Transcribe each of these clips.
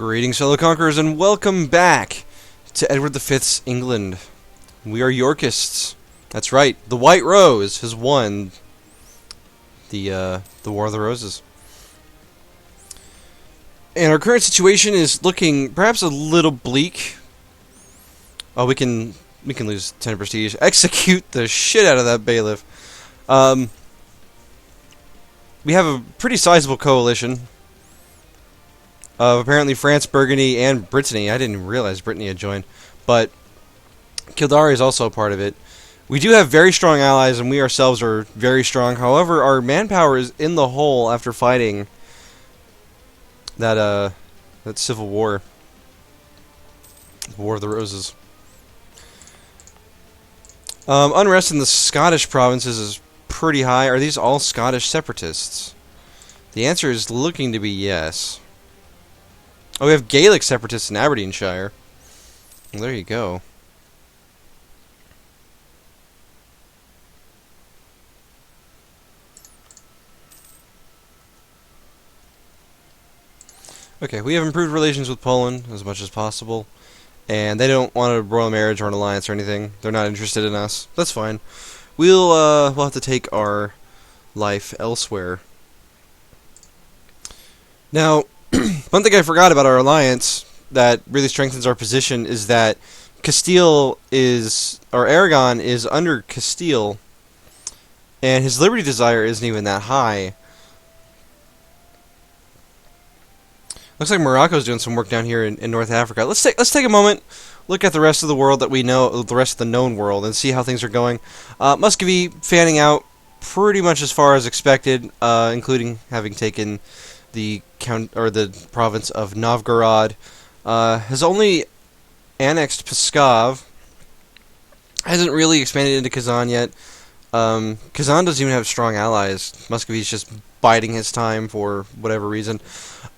Greetings, fellow conquerors, and welcome back to Edward V's England. We are Yorkists. That's right. The White Rose has won the War of the Roses. And our current situation is looking perhaps a little bleak. Oh, we can lose 10 prestige. Execute the shit out of that bailiff. We have a pretty sizable coalition of apparently France, Burgundy, and Brittany. I didn't realize Brittany had joined, but Kildare is also a part of it. We do have very strong allies, and we ourselves are very strong. However, our manpower is in the hole after fighting that civil war, War of the Roses. Unrest in the Scottish provinces is pretty high. Are these all Scottish separatists? The answer is looking to be yes. Oh, we have Gaelic separatists in Aberdeenshire. Well, there you go. Okay, we have improved relations with Poland as much as possible. And they don't want a royal marriage or an alliance or anything. They're not interested in us. That's fine. We'll have to take our life elsewhere. Now, one thing I forgot about our alliance that really strengthens our position is that Aragon is under Castile, and his liberty desire isn't even that high. Looks like Morocco's doing some work down here in North Africa. Let's take a moment, look at the rest of the world that we know, the rest of the known world, and see how things are going. Muscovy fanning out pretty much as far as expected, including having taken the province of Novgorod. Has only annexed Pskov. Hasn't really expanded into Kazan yet. Kazan doesn't even have strong allies. Muscovy's just biding his time for whatever reason.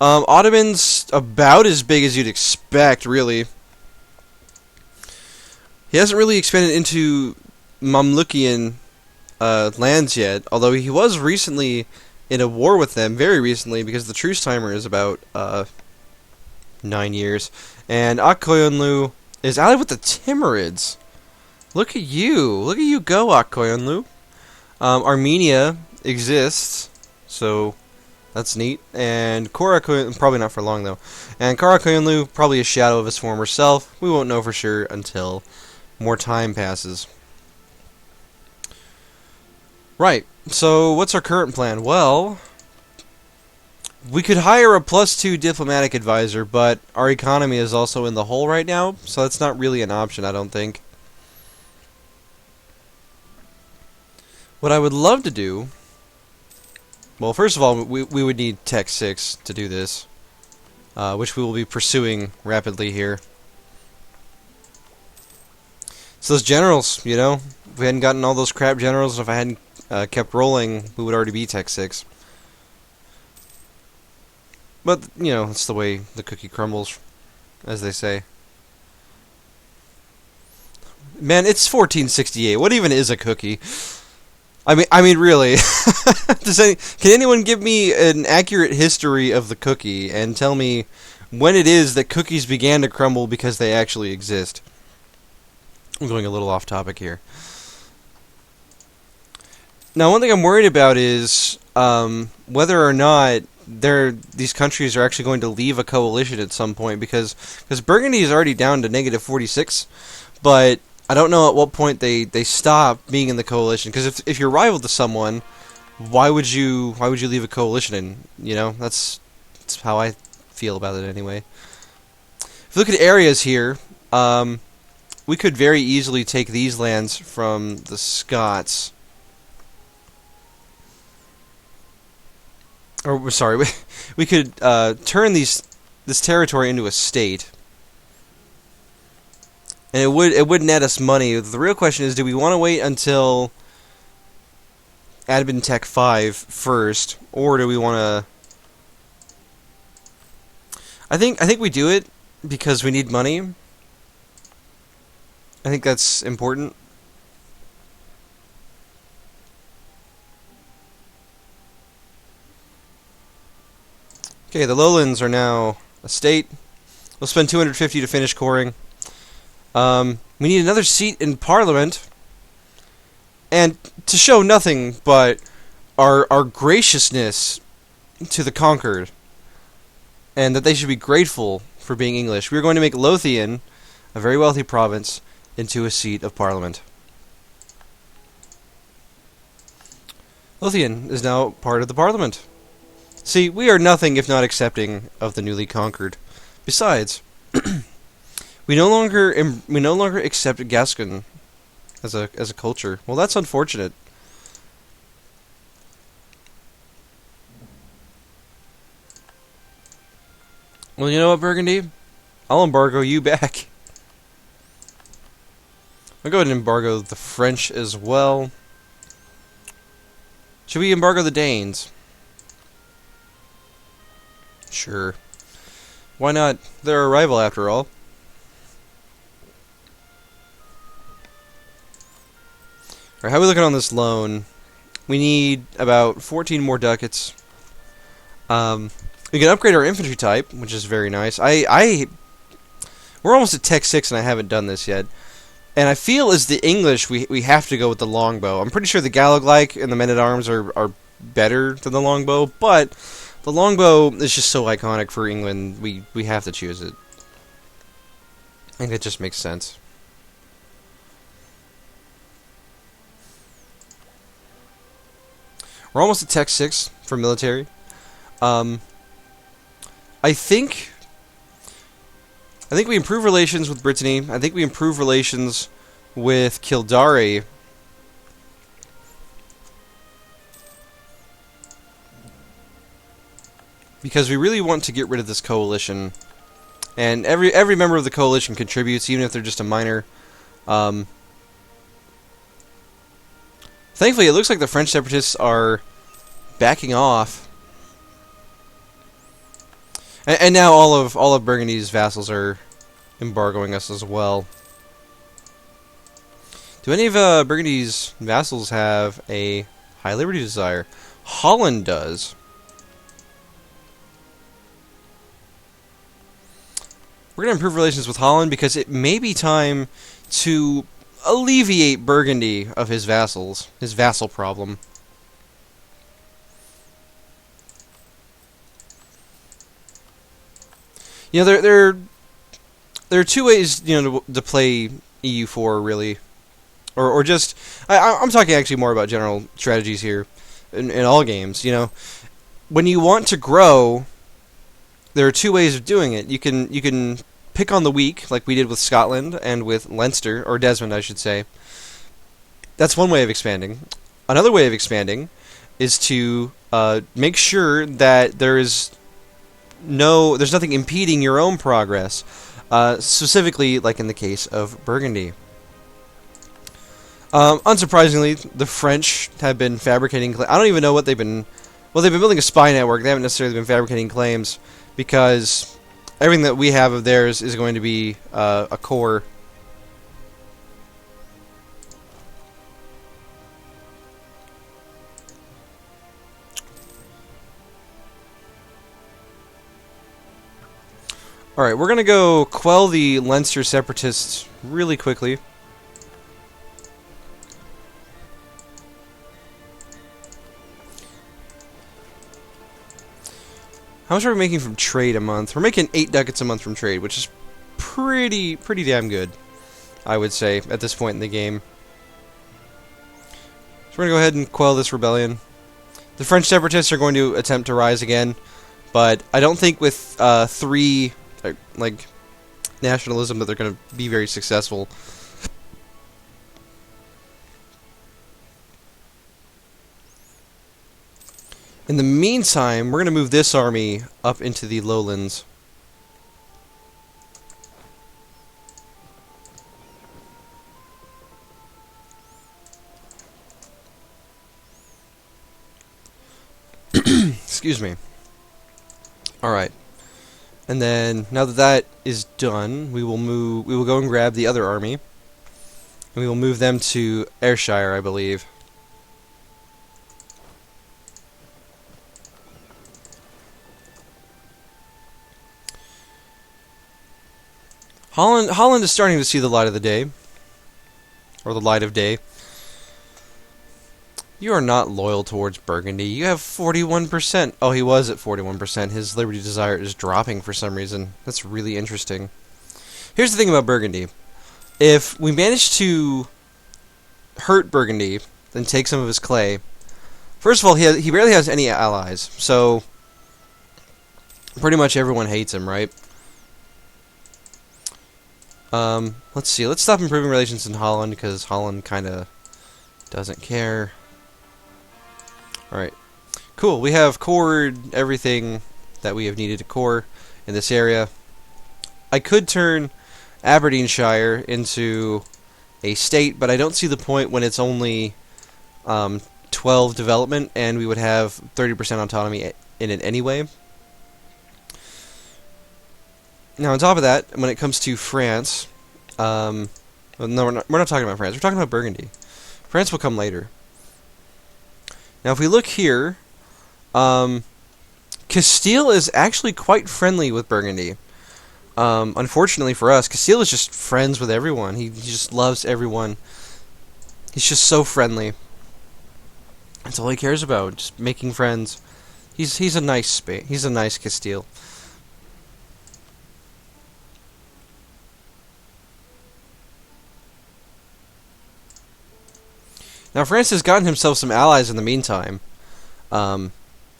Ottoman's about as big as you'd expect, really. He hasn't really expanded into Mamlukian lands yet, although he was recently in a war with them, very recently, because the truce timer is about 9 years. And Akkoyunlu is allied with the Timurids. Look at you go, Akkoyunlu. Armenia exists, so that's neat. And Karakoyunlu, probably not for long though. And Karakoyunlu, probably a shadow of his former self. We won't know for sure until more time passes. Right, so what's our current plan? Well, we could hire a +2 diplomatic advisor, but our economy is also in the hole right now, so that's not really an option, I don't think. What I would love to do... Well, first of all, we would need Tech 6 to do this, which we will be pursuing rapidly here. So those generals, you know, if we hadn't gotten all those crap generals, and if I hadn't kept rolling, we would already be Tech 6. But, you know, it's the way the cookie crumbles, as they say. Man, it's 1468. What even is a cookie? I mean, really. Can anyone give me an accurate history of the cookie and tell me when it is that cookies began to crumble because they actually exist? I'm going a little off topic here. Now, one thing I'm worried about is whether or not these countries are actually going to leave a coalition at some point, because Burgundy is already down to -46, but I don't know at what point they stop being in the coalition. Because if you're rival to someone, why would you leave a coalition? And you know, that's how I feel about it anyway. If you look at areas here, we could very easily take these lands from the Scots. Or sorry, we could turn this territory into a state, and it would net us money. The real question is, do we want to wait until Admin Tech 5 first, or do we want to? I think we do it because we need money. I think that's important. Okay, the lowlands are now a state. We'll spend 250 to finish coring. We need another seat in Parliament. And to show nothing but our graciousness to the conquered, and that they should be grateful for being English, we are going to make Lothian, a very wealthy province, into a seat of Parliament. Lothian is now part of the Parliament. See, we are nothing if not accepting of the newly conquered. Besides, we no longer accept Gascon as a culture. Well, that's unfortunate. Well, you know what, Burgundy? I'll embargo you back. I'll go ahead and embargo the French as well. Should we embargo the Danes? Sure. Why not? They're a rival after all. Alright, how are we looking on this loan? We need about 14 more ducats. We can upgrade our infantry type, which is very nice. We're almost at Tech 6 and I haven't done this yet. And I feel as the English, we have to go with the longbow. I'm pretty sure the Galloglyke and the men-at-arms are better than the longbow, but the longbow is just so iconic for England, we have to choose it. I think it just makes sense. We're almost at Tech 6 for military. I think we improve relations with Brittany. I think we improve relations with Kildare. Because we really want to get rid of this coalition. And every member of the coalition contributes, even if they're just a minor. Thankfully, it looks like the French separatists are backing off. And now all of Burgundy's vassals are embargoing us as well. Do any of Burgundy's vassals have a high liberty desire? Holland does. We're going to improve relations with Holland because it may be time to alleviate Burgundy of his vassals, his vassal problem. You know, there are two ways, you know, to play EU4 really, or just I'm talking actually more about general strategies here in all games. You know, when you want to grow, there are two ways of doing it. You can pick on the weak, like we did with Scotland and with Leinster, or Desmond, I should say. That's one way of expanding. Another way of expanding is to make sure that there's nothing impeding your own progress. Specifically, like in the case of Burgundy. Unsurprisingly, the French have been fabricating. I don't even know what they've been. Well, they've been building a spy network. They haven't necessarily been fabricating claims because everything that we have of theirs is going to be a core. Alright, we're going to go quell the Leinster separatists really quickly. How much are we making from trade a month? We're making 8 ducats a month from trade, which is pretty damn good, I would say, at this point in the game. So we're going to go ahead and quell this rebellion. The French separatists are going to attempt to rise again, but I don't think with 3... like nationalism that they're going to be very successful. In the meantime, we're going to move this army up into the lowlands. Excuse me. Alright. And then, now that that is done, we will go and grab the other army. And we will move them to Ayrshire, I believe. Holland is starting to see the light of the day, or the light of day. You are not loyal towards Burgundy. You have 41%. Oh, he was at 41%. His liberty desire is dropping for some reason. That's really interesting. Here's the thing about Burgundy. If we manage to hurt Burgundy, then take some of his clay. First of all, he barely has any allies, so pretty much everyone hates him, right? Let's see. Let's stop improving relations in Holland, because Holland kind of doesn't care. Alright. Cool. We have cored everything that we have needed to core in this area. I could turn Aberdeenshire into a state, but I don't see the point when it's only 12 development, and we would have 30% autonomy in it anyway. Now, on top of that, when it comes to France, well, no, we're not talking about France. We're talking about Burgundy. France will come later. Now, if we look here, Castile is actually quite friendly with Burgundy. Unfortunately for us, Castile is just friends with everyone. He just loves everyone. He's just so friendly. That's all he cares about, just making friends. He's a nice Spain. He's a nice Castile. Now, France has gotten himself some allies in the meantime. No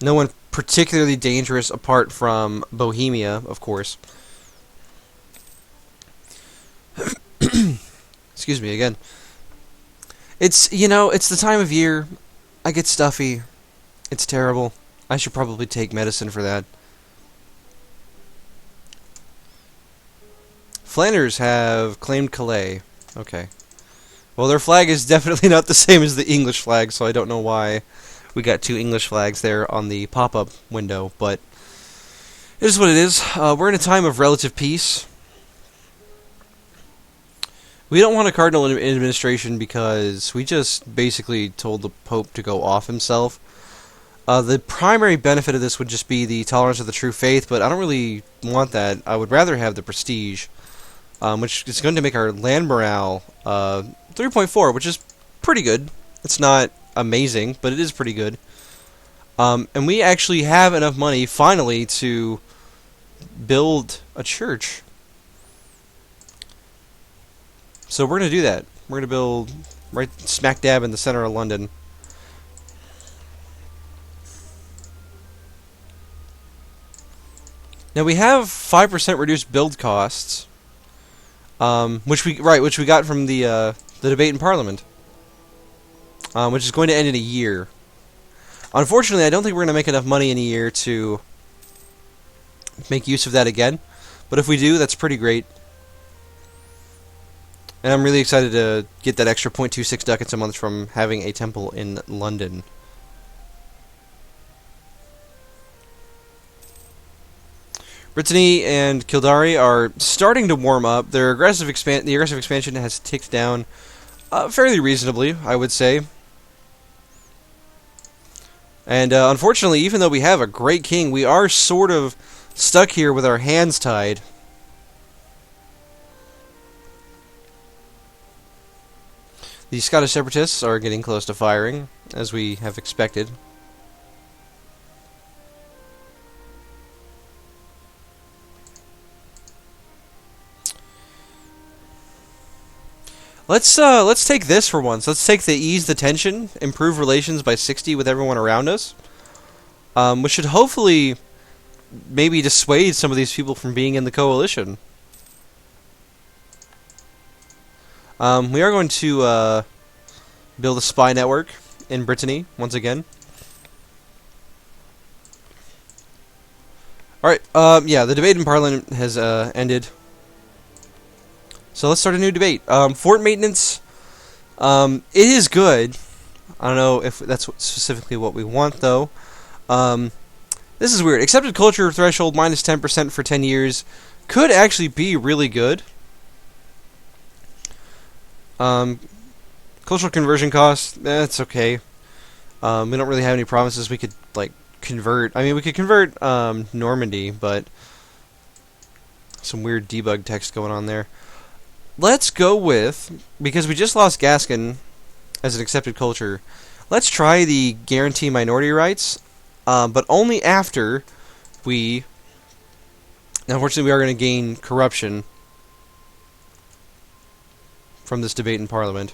one particularly dangerous apart from Bohemia, of course. Excuse me again. It's the time of year. I get stuffy. It's terrible. I should probably take medicine for that. Flanders have claimed Calais. Okay. Well, their flag is definitely not the same as the English flag, so I don't know why we got two English flags there on the pop-up window, but it is what it is. We're in a time of relative peace. We don't want a cardinal administration because we just basically told the Pope to go off himself. The primary benefit of this would just be the tolerance of the true faith, but I don't really want that. I would rather have the prestige, which is going to make our land morale 3.4, which is pretty good. It's not amazing, but it is pretty good. And we actually have enough money, finally, to build a church. So we're going to do that. We're going to build right smack dab in the center of London. Now we have 5% reduced build costs, which we got from the debate in Parliament, which is going to end in a year. Unfortunately, I don't think we're going to make enough money in a year to make use of that again. But if we do, that's pretty great. And I'm really excited to get that extra 0.26 ducats a month from having a temple in London. Brittany and Kildare are starting to warm up. The aggressive expansion has ticked down fairly reasonably, I would say. And unfortunately, even though we have a great king, we are sort of stuck here with our hands tied. The Scottish separatists are getting close to firing, as we have expected. Let's take this for once. Let's take the ease the tension, improve relations by 60 with everyone around us, which should hopefully maybe dissuade some of these people from being in the coalition. We are going to build a spy network in Brittany once again. Alright, yeah, the debate in Parliament has ended. So let's start a new debate. Fort maintenance, it is good. I don't know if that's specifically what we want, though. This is weird. Accepted culture threshold minus 10% for 10 years could actually be really good. Cultural conversion costs, it's okay. We don't really have any promises we could, like, convert. I mean, we could convert Normandy, but... So some weird debug text going on there. Let's go with, because we just lost Gascon as an accepted culture, let's try the guarantee minority rights, but only after we... Unfortunately, we are going to gain corruption from this debate in Parliament.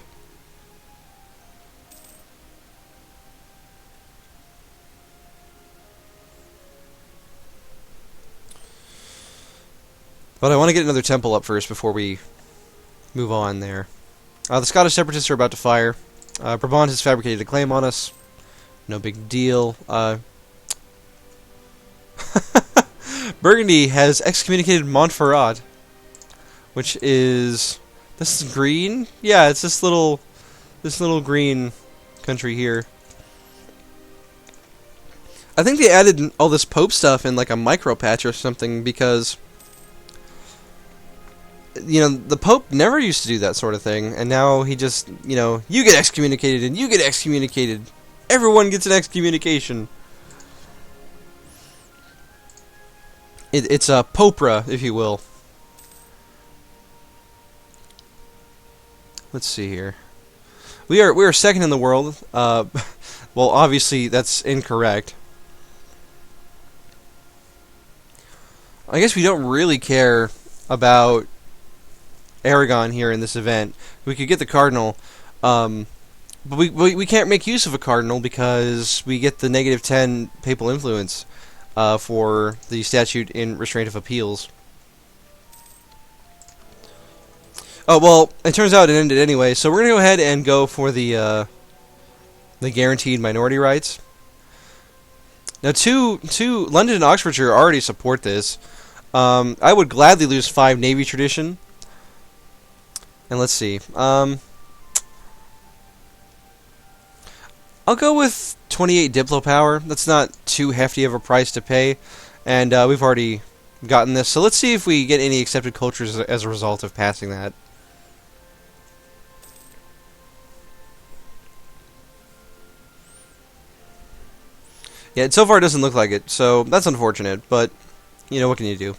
But I want to get another temple up first before we move on there. The Scottish separatists are about to fire. Brabant has fabricated a claim on us. No big deal. Burgundy has excommunicated Montferrat, which is... This is green? Yeah, it's this little green country here. I think they added all this Pope stuff in like a micro patch or something because... You know, the Pope never used to do that sort of thing, and now he just, you know, you get excommunicated and you get excommunicated. Everyone gets an excommunication. It's a popra, if you will. Let's see here. We are second in the world. Well, obviously that's incorrect. I guess we don't really care about Aragon here in this event. We could get the cardinal, but we can't make use of a cardinal because we get the -10 papal influence for the statute in restraint of appeals. Oh well, it turns out it ended anyway. So we're gonna go ahead and go for the guaranteed minority rights. Now, two London and Oxfordshire already support this. I would gladly lose 5 Navy tradition. And let's see. I'll go with 28 Diplo power. That's not too hefty of a price to pay. And we've already gotten this. So let's see if we get any accepted cultures as a result of passing that. Yeah, so far it doesn't look like it. So that's unfortunate. But, you know, what can you do?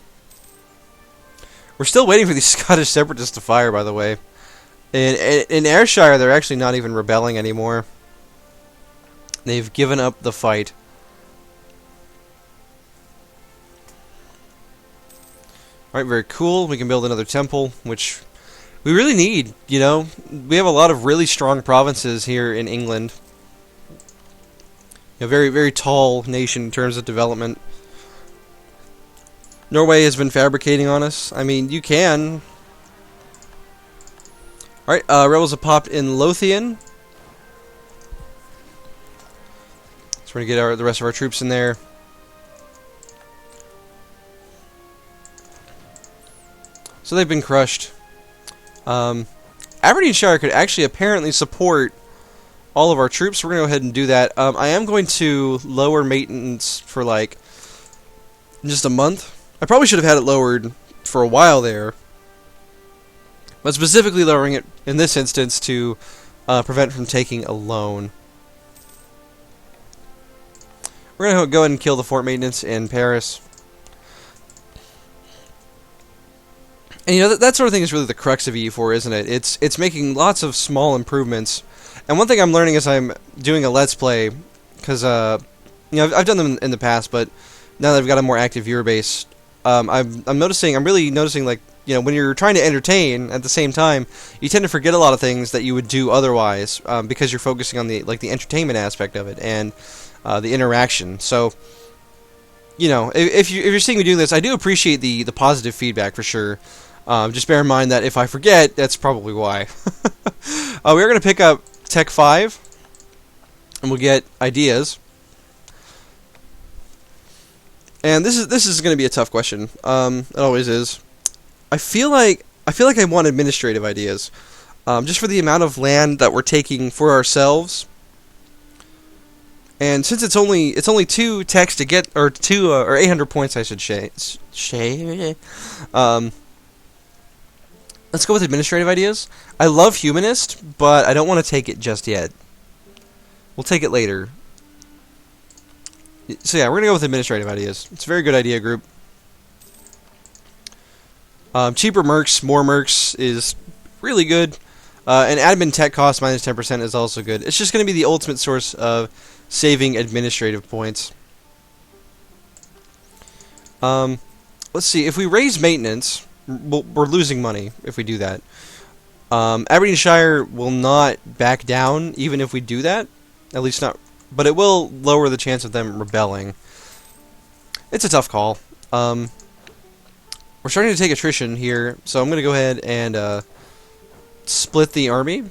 We're still waiting for these Scottish separatists to fire, by the way. In Ayrshire, they're actually not even rebelling anymore. They've given up the fight. Alright, very cool. We can build another temple, which we really need, you know. We have a lot of really strong provinces here in England. A very, very tall nation in terms of development. Norway has been fabricating on us. I mean, you can. Alright, rebels have popped in Lothian. So we're going to get the rest of our troops in there. So they've been crushed. Aberdeenshire could actually apparently support all of our troops. We're going to go ahead and do that. I am going to lower maintenance for like just a month. I probably should have had it lowered for a while there. But specifically lowering it in this instance to prevent from taking a loan. We're going to go ahead and kill the fort maintenance in Paris. And you know, that sort of thing is really the crux of EU4, isn't it? It's making lots of small improvements. And one thing I'm learning as I'm doing a Let's Play, because you know, I've done them in the past, but now that I've got a more active viewer base, I'm really noticing, like, you know, when you're trying to entertain at the same time, you tend to forget a lot of things that you would do otherwise, because you're focusing on the entertainment aspect of it and the interaction. So, you know, if you're seeing me doing this, I do appreciate the positive feedback for sure. Just bear in mind that if I forget, that's probably why. We're going to pick up Tech 5, and we'll get ideas. And this is going to be a tough question. It always is. I feel like I want administrative ideas, just for the amount of land that we're taking for ourselves. And since it's only 2 techs to get, or 800 points, I should say. Let's go with administrative ideas. I love humanist, but I don't want to take it just yet. We'll take it later. So yeah, we're going to go with administrative ideas. It's a very good idea group. Cheaper mercs, more mercs is really good. And admin tech cost minus 10% is also good. It's just going to be the ultimate source of saving administrative points. Let's see. If we raise maintenance, we're losing money if we do that. Aberdeenshire will not back down even if we do that. At least not. But it will lower the chance of them rebelling. It's a tough call. We're starting to take attrition here, so I'm going to go ahead and split the army.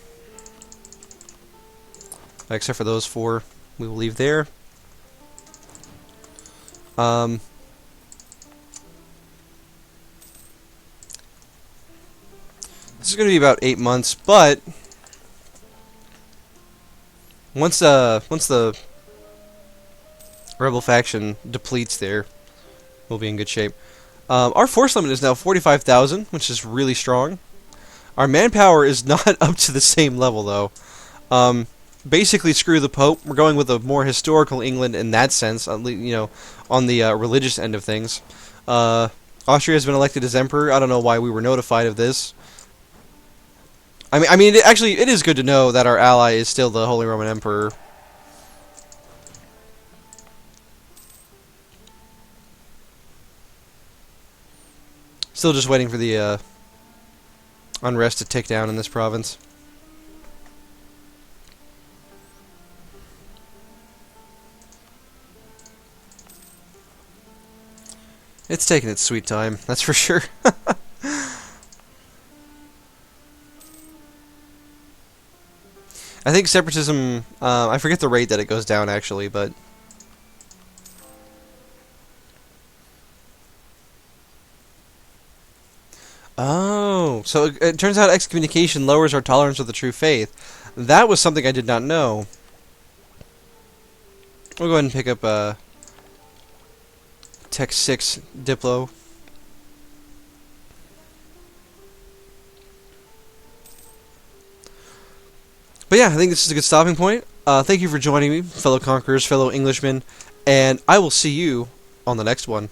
Except for those 4, we will leave there. This is going to be about 8 months, but once the rebel faction depletes there, we'll be in good shape. Our force limit is now 45,000, which is really strong. Our manpower is not up to the same level, though. Basically, screw the Pope. We're going with a more historical England in that sense, on the religious end of things. Austria has been elected as emperor. I don't know why we were notified of this. I mean, it is good to know that our ally is still the Holy Roman Emperor. Still just waiting for the unrest to tick down in this province. It's taking its sweet time, that's for sure. I think separatism, I forget the rate that it goes down actually, but oh, so it turns out excommunication lowers our tolerance of the true faith. That was something I did not know. We'll go ahead and pick up Tech 6 Diplo. But yeah, I think this is a good stopping point. Thank you for joining me, fellow conquerors, fellow Englishmen, and I will see you on the next one.